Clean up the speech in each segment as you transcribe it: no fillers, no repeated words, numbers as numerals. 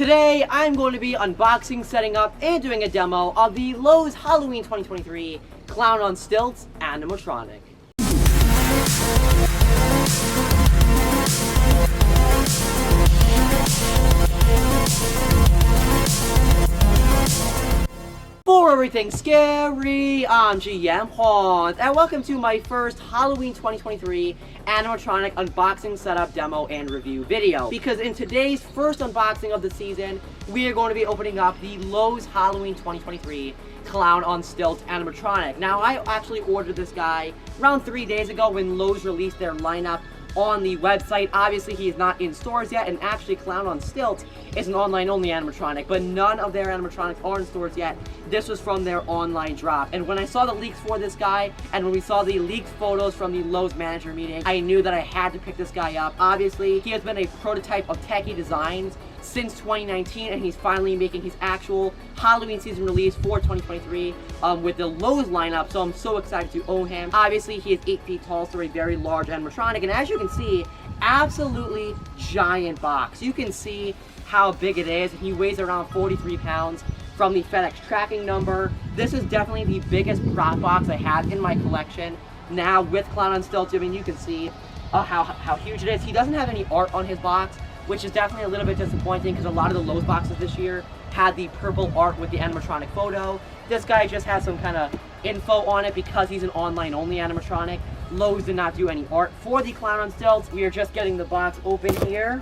Today, I'm going to be unboxing, setting up, and doing a demo of the Lowe's Halloween 2023 Clown on Stilts Animatronic. For everything scary, I'm GMHaunts, and welcome to my first Halloween 2023 animatronic unboxing, setup, demo, and review video. Because in today's first unboxing of the season, we are going to be opening up the Lowe's Halloween 2023 Clown on Stilts animatronic. Now, I actually ordered this guy around 3 days ago when Lowe's released their lineup on the website. Obviously, he is not in stores yet, and actually Clown on Stilts is an online-only animatronic, but none of their animatronics are in stores yet. This was from their online drop. And when I saw the leaks for this guy, and when we saw the leaked photos from the Lowe's manager meeting, I knew that I had to pick this guy up. Obviously, he has been a prototype of techie designs since 2019, and he's finally making his actual Halloween season release for 2023 with the Lowe's lineup, so I'm so excited to own him. Obviously, he is 8 feet tall, so a very large animatronic, and as you can see, absolutely giant box. You can see how big it is. He weighs around 43 pounds from the FedEx tracking number. This is definitely the biggest prop box I have in my collection. Now, with Clown on Stilts, I mean, you can see how huge it is. He doesn't have any art on his box, which is definitely a little bit disappointing because a lot of the Lowe's boxes this year had the purple art with the animatronic photo. This guy just has some kind of info on it because he's an online-only animatronic. Lowe's did not do any art for the Clown on Stilts. We are just getting the box open here.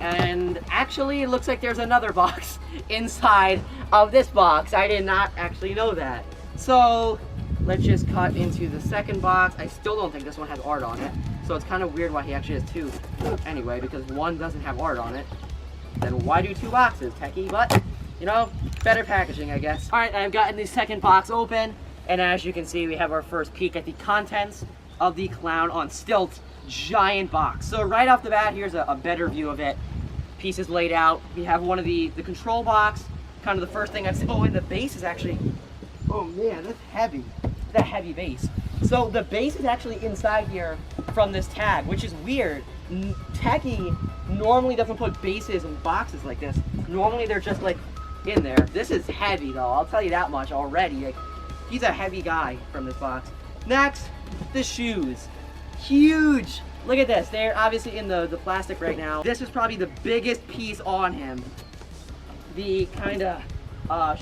And actually, it looks like there's another box inside of this box. I did not actually know that. So, let's just cut into the second box. I still don't think this one has art on it. So it's kind of weird why he actually has two. Anyway, because one doesn't have art on it, then why do two boxes, techie? But, you know, better packaging, I guess. Alright, I've gotten the second box open, and as you can see, we have our first peek at the contents of the Clown on Stilts giant box. So right off the bat, here's a better view of it. Pieces laid out. We have one of the control box, kind of the first thing I've seen. Oh, and the base is actually, oh man, that's heavy. That heavy base. So the base is actually inside here from this tag, which is weird. Techie normally doesn't put bases in boxes like this. Normally they're just like in there. This is heavy though, I'll tell you that much already. Like, he's a heavy guy from this box. Next, the shoes. Huge. Look at this. They're obviously in the plastic right now. This is probably the biggest piece on him. The kind of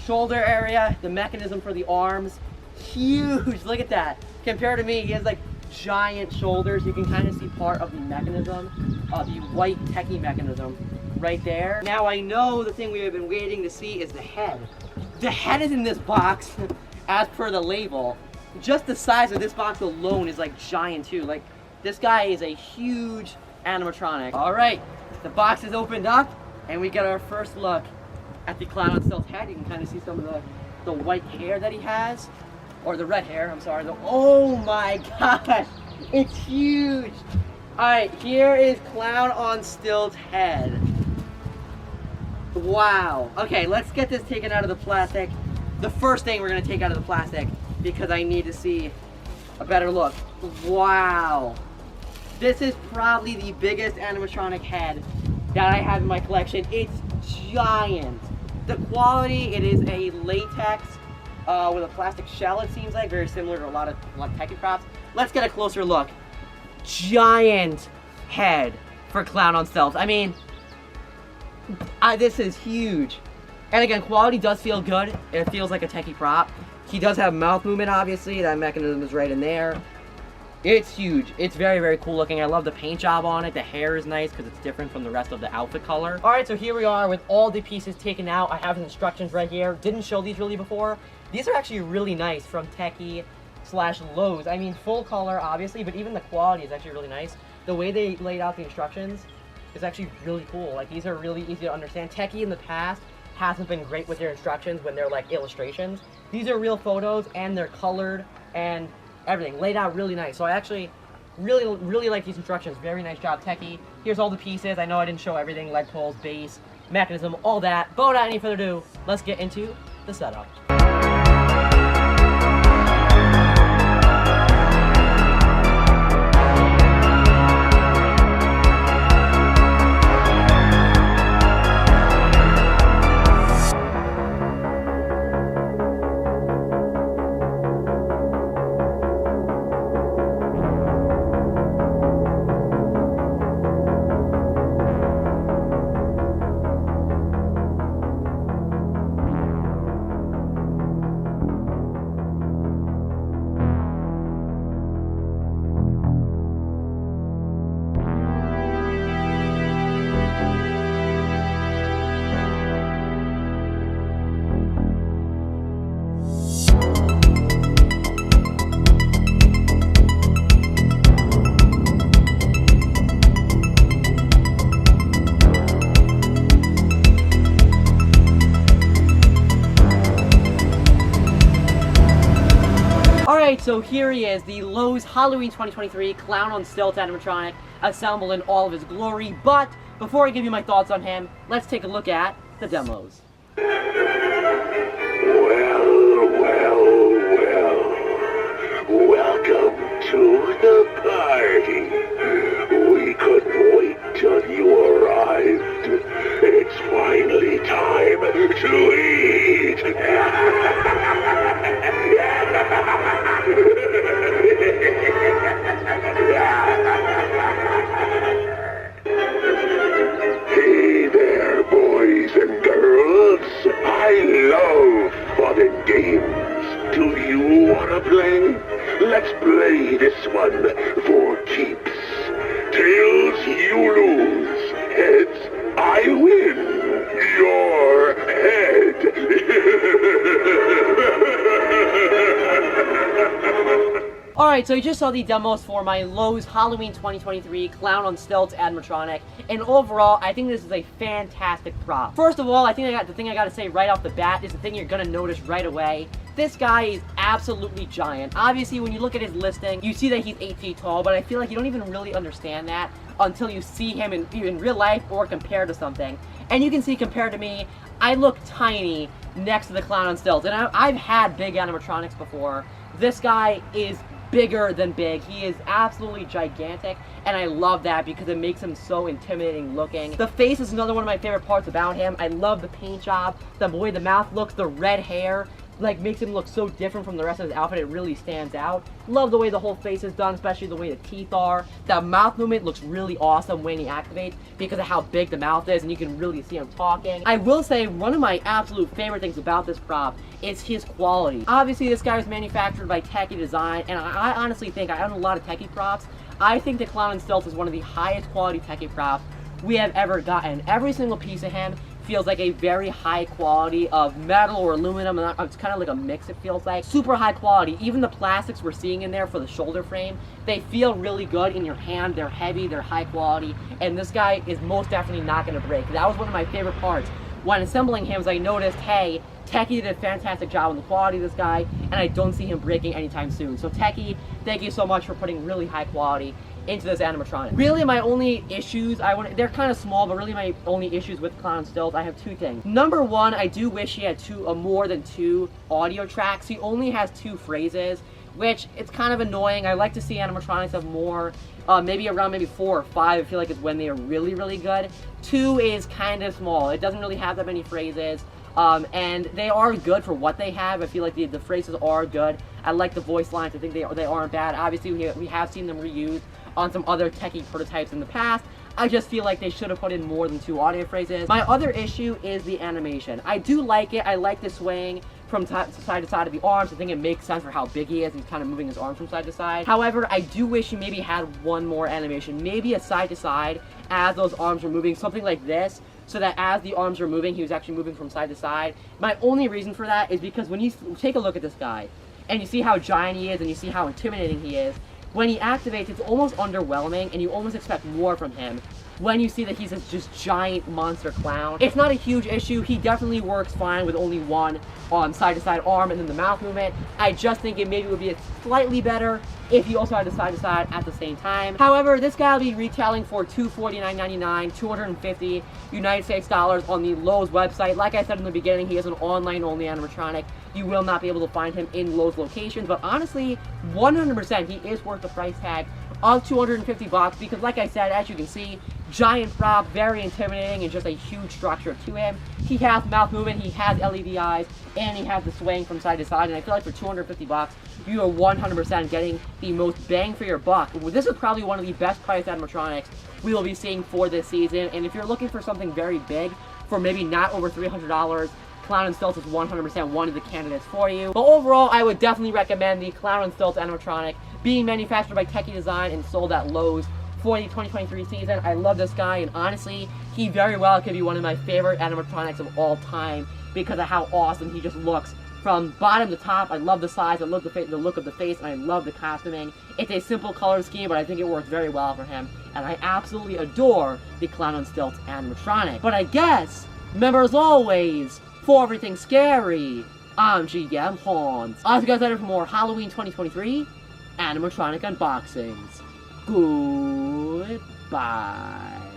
shoulder area, the mechanism for the arms. Huge. Look at that. Compared to me, he has like giant shoulders. You can kind of see part of the mechanism, the white techie mechanism right there. Now I know the thing we have been waiting to see is the head. The head is in this box as per the label. Just the size of this box alone is like giant too. Like, this guy is a huge animatronic. All right, the box is opened up and we get our first look at the Clown on Stilts head. You can kind of see some of the white hair that he has. Or the red hair, I'm sorry. Oh my gosh, it's huge. All right, here is Clown on Stilts head. Wow. Okay, let's get this taken out of the plastic. The first thing we're gonna take out of the plastic because I need to see a better look. Wow. This is probably the biggest animatronic head that I have in my collection. It's giant. The quality, it is a latex with a plastic shell, it seems like, very similar to a lot of techie props. Let's get a closer look. Giant head for Clown on Stilts. I mean, this is huge. And again, quality does feel good. It feels like a techie prop. He does have mouth movement, obviously. That mechanism is right in there. It's huge. It's very, very cool looking. I love the paint job on it. The hair is nice because it's different from the rest of the outfit color. All right, so here we are with all the pieces taken out. I have the instructions right here. Didn't show these really before. These are actually really nice from Techie/Lowe's. I mean, full color, obviously, but even the quality is actually really nice. The way they laid out the instructions is actually really cool. Like, these are really easy to understand. Techie in the past hasn't been great with their instructions when they're like illustrations. These are real photos and they're colored and everything laid out really nice. So I actually really like these instructions. Very nice job, Techie. Here's all the pieces. I know I didn't show everything, leg poles, base, mechanism, all that. But without any further ado, let's get into the setup. Alright, so here he is, the Lowe's Halloween 2023 Clown on Stilts animatronic, assembled in all of his glory. But before I give you my thoughts on him, let's take a look at the demos. Well. Welcome to the party. We couldn't wait till you arrived. It's finally time to eat. Hey there, boys and girls. I love fun and games. Do you want to play? Let's play this one for keeps. Tails, you lose. Heads, I win. Your head. Alright, so you just saw the demos for my Lowe's Halloween 2023 Clown on Stilts animatronic, and overall, I think this is a fantastic prop. First of all, I think the thing I gotta say right off the bat is the thing you're gonna notice right away. This guy is absolutely giant. Obviously, when you look at his listing, you see that he's 8 feet tall, but I feel like you don't even really understand that until you see him in real life or compared to something. And you can see, compared to me, I look tiny next to the Clown on Stilts. And I've had big animatronics before. This guy is bigger than big. He is absolutely gigantic, and I love that because it makes him so intimidating looking. The face is another one of my favorite parts about him. I love the paint job, the way the mouth looks, the red hair, like, makes him look so different from the rest of his outfit. It really stands out. Love the way the whole face is done, especially the way the teeth are. The mouth movement looks really awesome when he activates because of how big the mouth is, and you can really see him talking. I will say one of my absolute favorite things about this prop is his quality. Obviously, this guy was manufactured by Techie Design, and I honestly think, I own a lot of Techie props. I think the Clown on Stilts is one of the highest quality Techie props we have ever gotten. Every single piece of him feels like a very high quality of metal or aluminum. It's kind of like a mix, it feels like. Super high quality. Even the plastics we're seeing in there for the shoulder frame, they feel really good in your hand. They're heavy, they're high quality, and this guy is most definitely not going to break. That was one of my favorite parts. When assembling him, I noticed, hey, Techie did a fantastic job on the quality of this guy, and I don't see him breaking anytime soon. So Techie, thank you so much for putting really high quality into this animatronic. Really, my only issues, they're kind of small, but really my only issues with Clown Stilts, I have two things. Number one, I do wish he had more than two audio tracks. He only has 2 phrases, which it's kind of annoying. I like to see animatronics have more, maybe around 4 or 5, I feel like is when they are really, really good. 2 is kind of small. It doesn't really have that many phrases. And they are good for what they have. I feel like the phrases are good. I like the voice lines. I think they aren't bad. Obviously, we have seen them reused on some other Techie prototypes in the past. I just feel like they should have put in more than 2 audio phrases. My other issue is the animation. I do like it. I like the swaying from side to side of the arms. I think it makes sense for how big he is. He's kind of moving his arms from side to side. However, I do wish he maybe had one more animation. Maybe a side to side as those arms are moving. Something like this, so that as the arms are moving, he was actually moving from side to side. My only reason for that is because when you take a look at this guy, and you see how giant he is, and you see how intimidating he is, when he activates, it's almost underwhelming, and you almost expect more from him when you see that he's this just giant monster clown. It's not a huge issue. He definitely works fine with only one side-to-side arm and then the mouth movement. I just think it maybe would be slightly better if he also had the side-to-side at the same time. However, this guy will be retailing for $249.99, 250 United States dollars on the Lowe's website. Like I said in the beginning, he is an online-only animatronic. You will not be able to find him in Lowe's locations, but honestly, 100% he is worth the price tag of $250 because, like I said, as you can see, giant prop, very intimidating, and just a huge structure to him. He has mouth movement, he has LED eyes, and he has the swaying from side to side, and I feel like for $250, you are 100% getting the most bang for your buck. This is probably one of the best priced animatronics we will be seeing for this season, and if you're looking for something very big for maybe not over $300, Clown on Stilts is 100% one of the candidates for you. But overall, I would definitely recommend the Clown on Stilts animatronic being manufactured by Techie Design and sold at Lowe's for the 2023 season. I love this guy, and honestly, he very well could be one of my favorite animatronics of all time because of how awesome he just looks from bottom to top. I love the size, the look of the face, and I love the costuming. It's a simple color scheme, but I think it works very well for him, and I absolutely adore the Clown on Stilts animatronic. But I guess, remember as always, for everything scary, I'm GMHaunts. I'll see you guys later for more Halloween 2023 animatronic unboxings. Goodbye.